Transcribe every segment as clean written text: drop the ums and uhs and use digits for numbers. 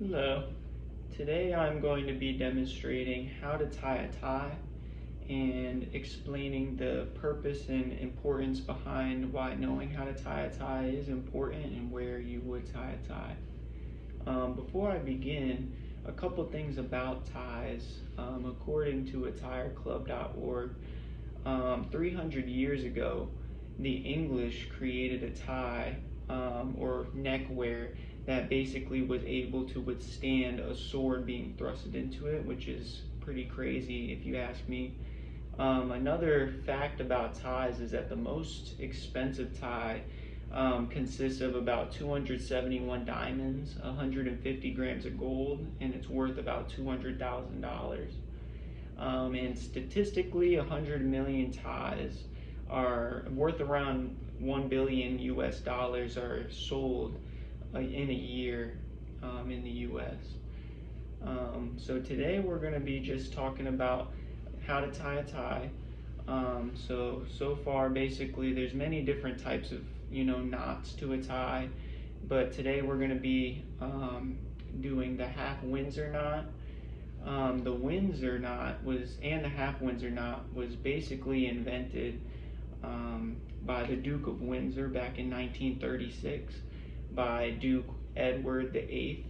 Hello. Today I'm going to be demonstrating how to tie a tie and explaining the purpose and importance behind why knowing how to tie a tie is important and where you would tie a tie. Before I begin, a couple things about ties. According to attireclub.org, 300 years ago, the English created a tie or neckwear that basically was able to withstand a sword being thrusted into it, which is pretty crazy if you ask me. Another fact about ties is that the most expensive tie consists of about 271 diamonds, 150 grams of gold, and it's worth about $200,000. And statistically, 100 million ties are worth around 1 billion US dollars are sold in a year in the US. So today we're going to be just talking about how to tie a tie. So far basically there's many different types of knots to a tie, but today we're going to be doing the half Windsor knot. The Windsor knot and the half Windsor knot was basically invented by the Duke of Windsor back in 1936 by Duke Edward VIII,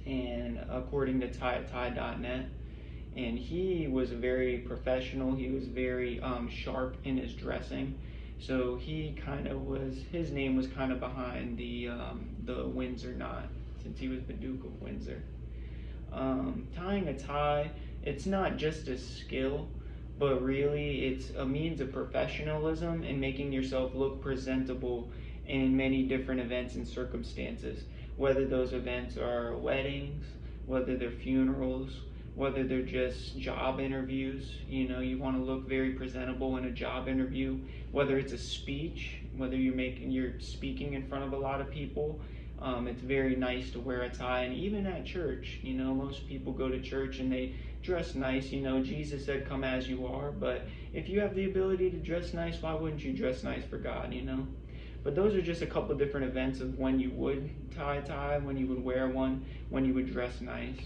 and according to tieatie.net. And he was very professional. He was very sharp in his dressing. So his name was kind of behind the Windsor knot, since he was the Duke of Windsor. Tying a tie, it's not just a skill, but really it's a means of professionalism and making yourself look presentable in many different events and circumstances, whether those events are weddings, whether they're funerals, whether they're just job interviews. You want to look very presentable in a job interview, whether it's a speech, whether you're speaking in front of a lot of people. It's very nice to wear a tie. And even at church, most people go to church and they dress nice. Jesus said, "Come as you are," but if you have the ability to dress nice, why wouldn't you dress nice for God? But those are just a couple different events of when you would tie a tie, when you would wear one, when you would dress nice.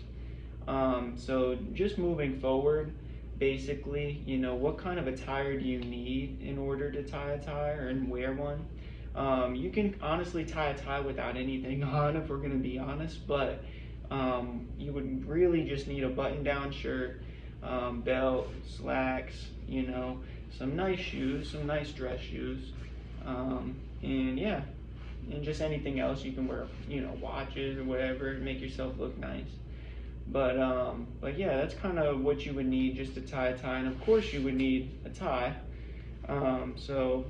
So just moving forward, basically, what kind of attire do you need in order to tie a tie and wear one? You can honestly tie a tie without anything on, if we're going to be honest, but you would really just need a button-down shirt, belt, slacks, some nice shoes, some nice dress shoes, and yeah, and just anything else. You can wear, watches or whatever, make yourself look nice. But yeah, that's kind of what you would need just to tie a tie, and of course you would need a tie. So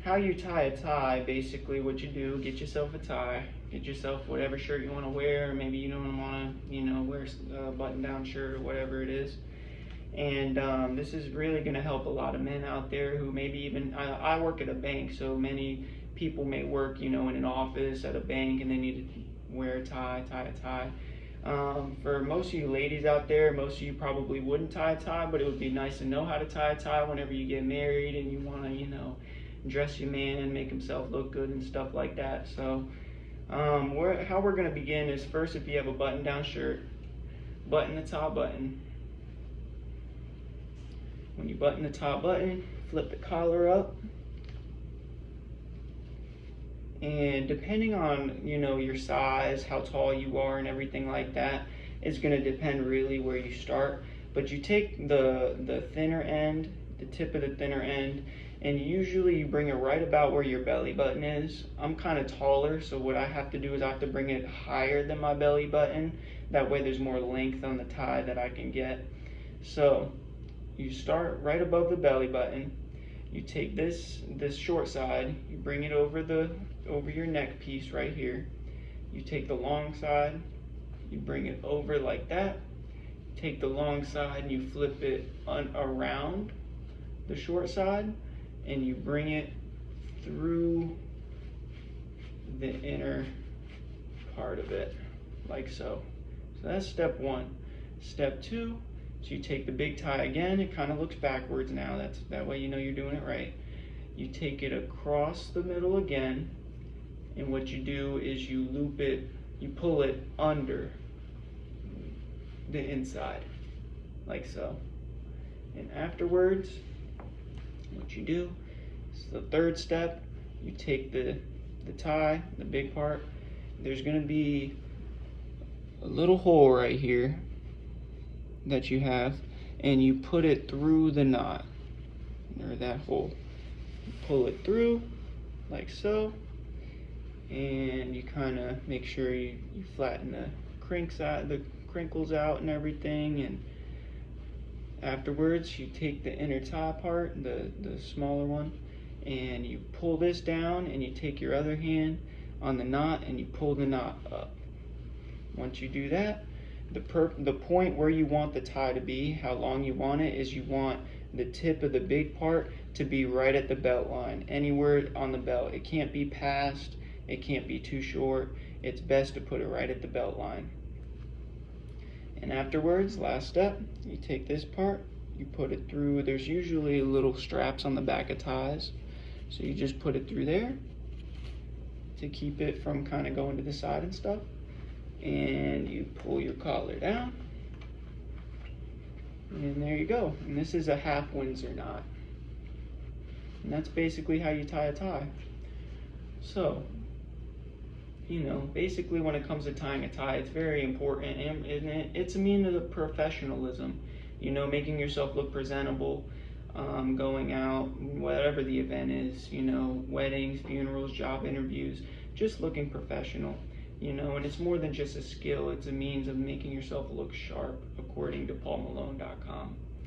how you tie a tie, basically what you do, get yourself a tie, get yourself whatever shirt you want to wear. Maybe you don't want to, wear a button-down shirt or whatever it is. And this is really going to help a lot of men out there who maybe even, I work at a bank, so many people may work, in an office at a bank, and they need to wear a tie a tie. For most of you ladies out there, most of you probably wouldn't tie a tie, but it would be nice to know how to tie a tie whenever you get married and you want to, dress your man, make himself look good and stuff like that. So how we're going to begin is, first, if you have a button-down shirt, button the top button. When you button the top button, flip the collar up. And depending on, your size, how tall you are and everything like that, it's going to depend really where you start. But you take the thinner end, the tip of the thinner end, and usually you bring it right about where your belly button is. I'm kind of taller, so what I have to do is I have to bring it higher than my belly button. That way there's more length on the tie that I can get. So you start right above the belly button. You take this short side, you bring it over your neck piece right here. You take the long side, you bring it over like that. Take the long side and you flip it around the short side, and you bring it through the inner part of it, like so. So that's step one. Step two, so you take the big tie again. It kind of looks backwards now. That way you know you're doing it right. You take it across the middle again, and what you do is you loop it you pull it under the inside, like so. And afterwards, what you do is the third step, you take the tie, the big part, there's gonna be a little hole right here that you have, and you put it through the knot, or that hole. You pull it through, like so, and you kind of make sure you flatten the crinkles out and everything. And afterwards, you take the inner tie part, the smaller one, and you pull this down, and you take your other hand on the knot and you pull the knot up. Once you do that, the point where you want the tie to be, how long you want it, is you want the tip of the big part to be right at the belt line, anywhere on the belt. It can't be past, it can't be too short. It's best to put it right at the belt line. And afterwards, last step, you take this part, you put it through. There's usually little straps on the back of ties, so you just put it through there to keep it from kind of going to the side and stuff. And you pull your collar down, and there you go. And this is a half Windsor knot, and that's basically how you tie a tie. So, you know, basically when it comes to tying a tie, it's very important, and it's a means of professionalism, you know, making yourself look presentable, going out, whatever the event is, you know, weddings, funerals, job interviews, just looking professional. You know, and it's more than just a skill, it's a means of making yourself look sharp, according to paulmalone.com.